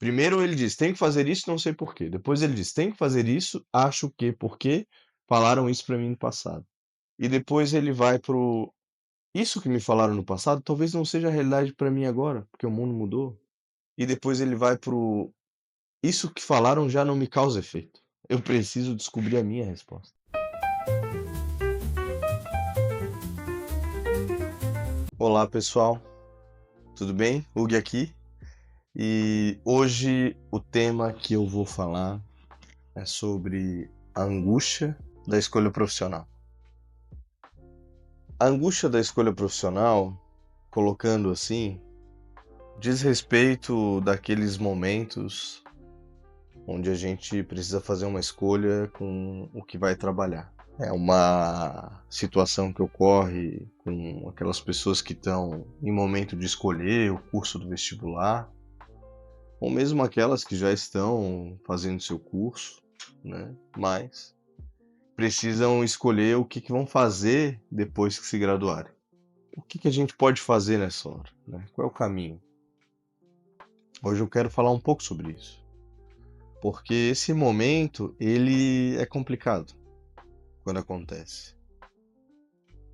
Primeiro ele diz: "Tem que fazer isso, não sei por quê". Depois ele diz: "Tem que fazer isso, acho que porque falaram isso pra mim no passado". E depois ele vai para o: "Isso que me falaram no passado talvez não seja a realidade pra mim agora, porque o mundo mudou". E depois ele vai para o: "Isso que falaram já não me causa efeito. Eu preciso descobrir a minha resposta". Olá pessoal, tudo bem? Hugo aqui. E hoje o tema que eu vou falar é sobre a angústia da escolha profissional. A angústia da escolha profissional, colocando assim, diz respeito daqueles momentos onde a gente precisa fazer uma escolha com o que vai trabalhar. É uma situação que ocorre com aquelas pessoas que estão em momento de escolher o curso do vestibular, ou mesmo aquelas que já estão fazendo seu curso, né? Mas precisam escolher o que vão fazer depois que se graduarem. O que a gente pode fazer nessa hora, né? Qual é o caminho? Hoje eu quero falar um pouco sobre isso, porque esse momento ele é complicado quando acontece.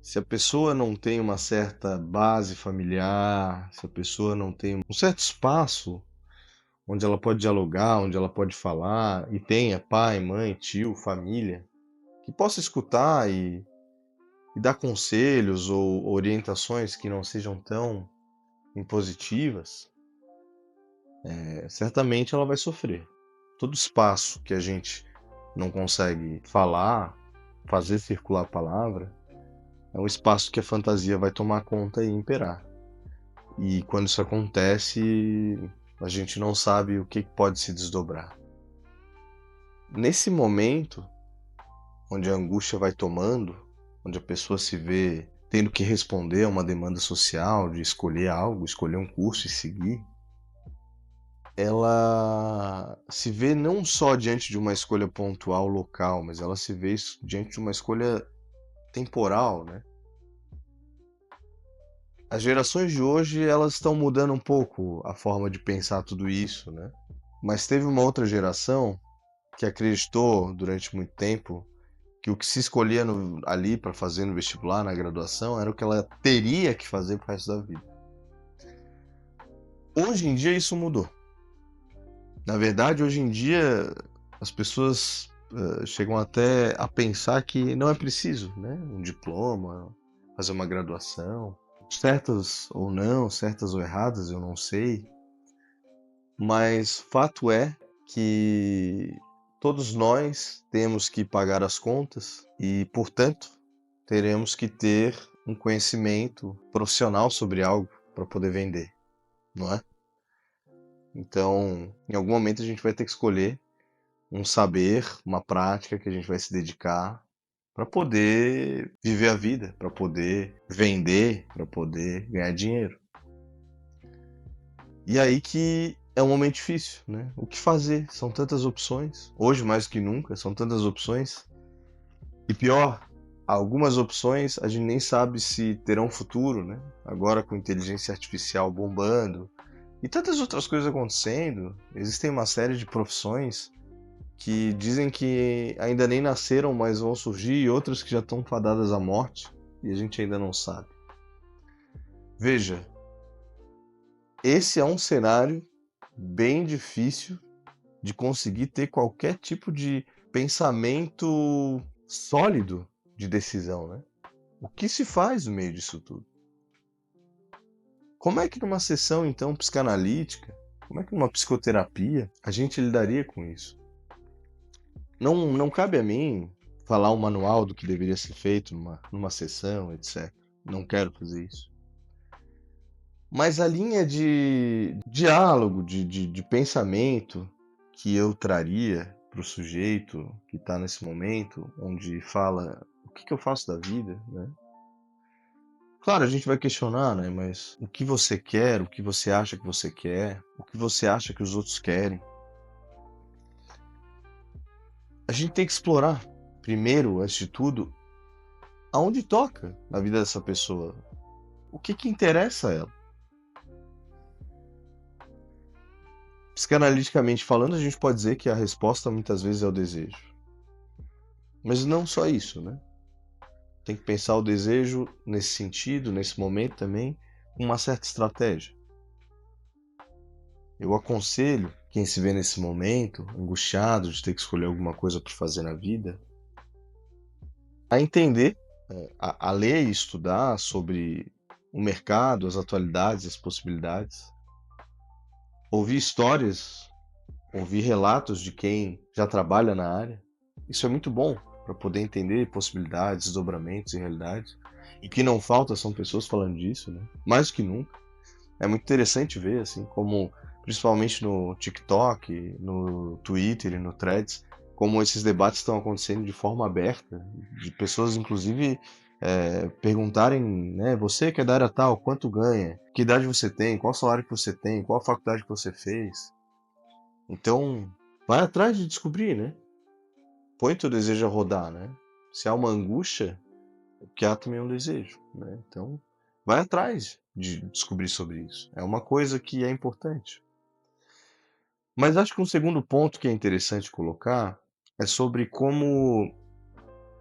Se a pessoa não tem uma certa base familiar, se a pessoa não tem um certo espaço onde ela pode dialogar, onde ela pode falar, e tenha pai, mãe, tio, família, que possa escutar e dar conselhos ou orientações que não sejam tão impositivas, certamente ela vai sofrer. Todo espaço que a gente não consegue falar, fazer circular a palavra, é um espaço que a fantasia vai tomar conta e imperar. E quando isso acontece, a gente não sabe o que pode se desdobrar. Nesse momento, onde a angústia vai tomando, onde a pessoa se vê tendo que responder a uma demanda social de escolher algo, escolher um curso e seguir, ela se vê não só diante de uma escolha pontual local, mas ela se vê diante de uma escolha temporal, né? As gerações de hoje, elas estão mudando um pouco a forma de pensar tudo isso, né? Mas teve uma outra geração que acreditou durante muito tempo que o que se escolhia ali para fazer no vestibular, na graduação, era o que ela teria que fazer pro resto da vida. Hoje em dia isso mudou. Na verdade, hoje em dia as pessoas chegam até a pensar que não é preciso, né? Um diploma, fazer uma graduação. Certas ou não, certas ou erradas, eu não sei. Mas fato é que todos nós temos que pagar as contas e, portanto, teremos que ter um conhecimento profissional sobre algo para poder vender, não é? Então, em algum momento a gente vai ter que escolher um saber, uma prática que a gente vai se dedicar para poder viver a vida, para poder vender, para poder ganhar dinheiro. E aí que é um momento difícil, né? O que fazer? São tantas opções. Hoje mais do que nunca, são tantas opções. E pior, algumas opções a gente nem sabe se terão futuro, né? Agora com inteligência artificial bombando e tantas outras coisas acontecendo, existem uma série de profissões que dizem que ainda nem nasceram, mas vão surgir, e outras que já estão fadadas à morte e a gente ainda não sabe. Veja, esse é um cenário bem difícil de conseguir ter qualquer tipo de pensamento sólido de decisão, né? O que se faz no meio disso tudo? Como é que numa sessão, então, psicanalítica, como é que numa psicoterapia a gente lidaria com isso? Não cabe a mim falar um manual do que deveria ser feito numa sessão, etc. Não quero fazer isso. Mas a linha de diálogo, de pensamento que eu traria para o sujeito que está nesse momento, onde fala o que eu faço da vida, né? Claro, a gente vai questionar, né? Mas o que você quer, o que você acha que você quer, o que você acha que os outros querem. A gente tem que explorar, primeiro, antes de tudo, aonde toca na vida dessa pessoa. O que interessa a ela. Psicanaliticamente falando, a gente pode dizer que a resposta muitas vezes é o desejo. Mas não só isso, né? Tem que pensar o desejo nesse sentido, nesse momento também, com uma certa estratégia. Eu aconselho quem se vê nesse momento, angustiado de ter que escolher alguma coisa para fazer na vida, a entender, a ler e estudar sobre o mercado, as atualidades, as possibilidades, ouvir histórias, ouvir relatos de quem já trabalha na área. Isso é muito bom para poder entender possibilidades, desdobramentos e realidades. E o que não falta são pessoas falando disso, né? Mais do que nunca. É muito interessante ver, assim, como, principalmente no TikTok, no Twitter e no Threads, como esses debates estão acontecendo de forma aberta, de pessoas, inclusive, perguntarem, né, você que é da área tal, quanto ganha? Que idade você tem? Qual salário que você tem? Qual a faculdade que você fez? Então, vai atrás de descobrir, né? Põe teu desejo a rodar, né? Se há uma angústia, é porque há também um desejo, né? Então, vai atrás de descobrir sobre isso. É uma coisa que é importante. Mas acho que um segundo ponto que é interessante colocar é sobre como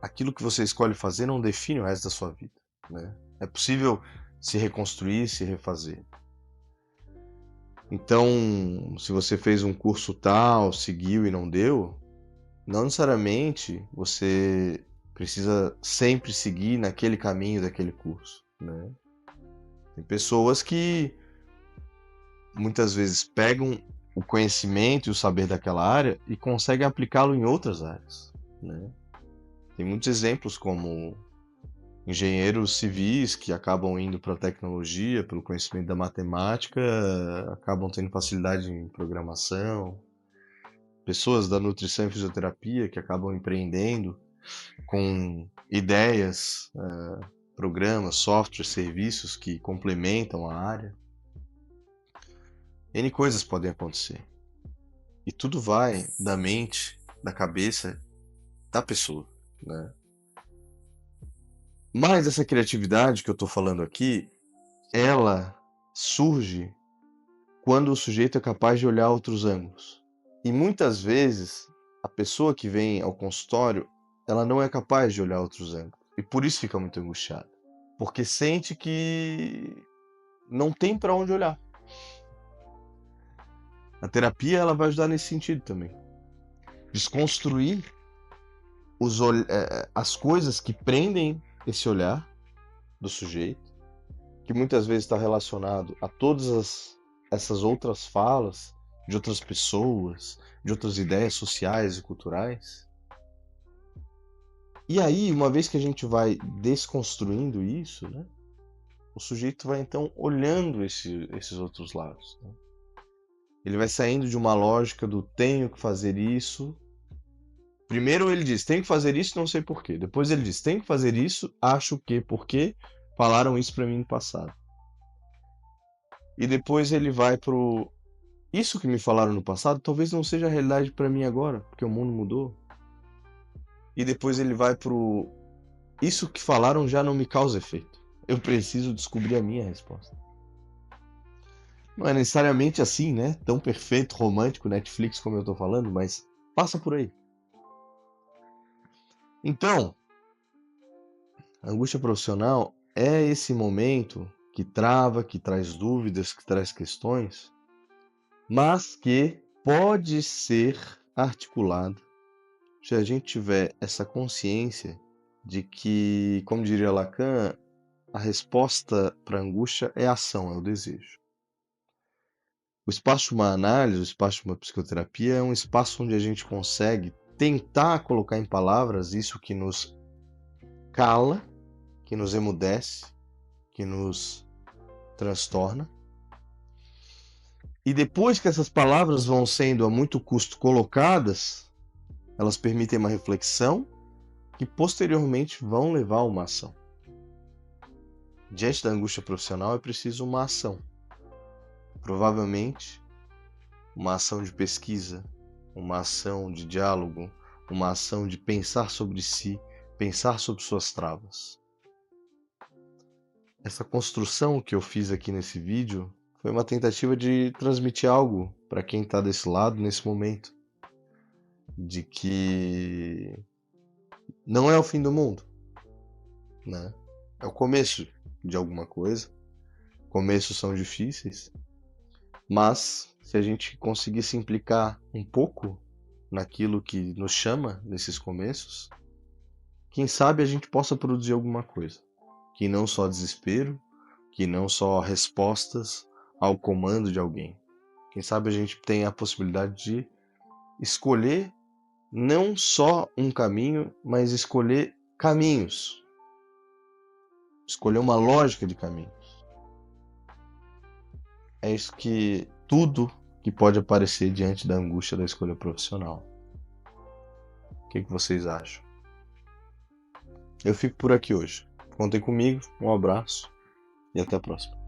aquilo que você escolhe fazer não define o resto da sua vida, né? É possível se reconstruir, se refazer. Então, se você fez um curso tal, seguiu e não deu, não necessariamente você precisa sempre seguir naquele caminho daquele curso, né? Tem pessoas que muitas vezes pegam o conhecimento e o saber daquela área e conseguem aplicá-lo em outras áreas, né? Tem muitos exemplos como engenheiros civis que acabam indo para a tecnologia, pelo conhecimento da matemática, acabam tendo facilidade em programação, pessoas da nutrição e fisioterapia que acabam empreendendo com ideias, programas, softwares, serviços que complementam a área. N coisas podem acontecer. E tudo vai da mente, da cabeça da pessoa, né? Mas essa criatividade que eu estou falando aqui, ela surge quando o sujeito é capaz de olhar outros ângulos. E muitas vezes a pessoa que vem ao consultório, ela não é capaz de olhar outros ângulos. E por isso fica muito angustiada, porque sente que não tem para onde olhar. A terapia ela vai ajudar nesse sentido também. Desconstruir as coisas que prendem esse olhar do sujeito, que muitas vezes está relacionado a essas outras falas de outras pessoas, de outras ideias sociais e culturais. E aí, uma vez que a gente vai desconstruindo isso, né, o sujeito vai então olhando esses outros lados, né? Ele vai saindo de uma lógica do tenho que fazer isso. Primeiro ele diz, tenho que fazer isso, não sei porquê. Depois ele diz, tenho que fazer isso, acho que, porque falaram isso pra mim no passado. E depois ele vai pro, isso que me falaram no passado talvez não seja a realidade pra mim agora, porque o mundo mudou. E depois ele vai pro, isso que falaram já não me causa efeito. Eu preciso descobrir a minha resposta. Não é necessariamente assim, né? Tão perfeito, romântico, Netflix como eu tô falando, mas passa por aí. Então, a angústia profissional é esse momento que trava, que traz dúvidas, que traz questões, mas que pode ser articulado se a gente tiver essa consciência de que, como diria Lacan, a resposta para a angústia é a ação, é o desejo. O espaço de uma análise, o espaço de uma psicoterapia é um espaço onde a gente consegue tentar colocar em palavras isso que nos cala, que nos emudece, que nos transtorna. E depois que essas palavras vão sendo a muito custo colocadas, elas permitem uma reflexão que posteriormente vão levar a uma ação. Diante da angústia profissional é preciso uma ação. Provavelmente uma ação de pesquisa, uma ação de diálogo, uma ação de pensar sobre si, pensar sobre suas travas. Essa construção que eu fiz aqui nesse vídeo Foi uma tentativa de transmitir algo para quem está desse lado nesse momento, de que não é o fim do mundo, né? É o começo de alguma coisa. Começos são difíceis, mas se a gente conseguir se implicar um pouco naquilo que nos chama nesses começos, quem sabe a gente possa produzir alguma coisa. Que não só desespero, que não só respostas ao comando de alguém. Quem sabe a gente tem a possibilidade de escolher não só um caminho, mas escolher caminhos. Escolher uma lógica de caminhos. É isso que tudo que pode aparecer diante da angústia da escolha profissional. O que vocês acham? Eu fico por aqui hoje. Contem comigo, um abraço e até a próxima.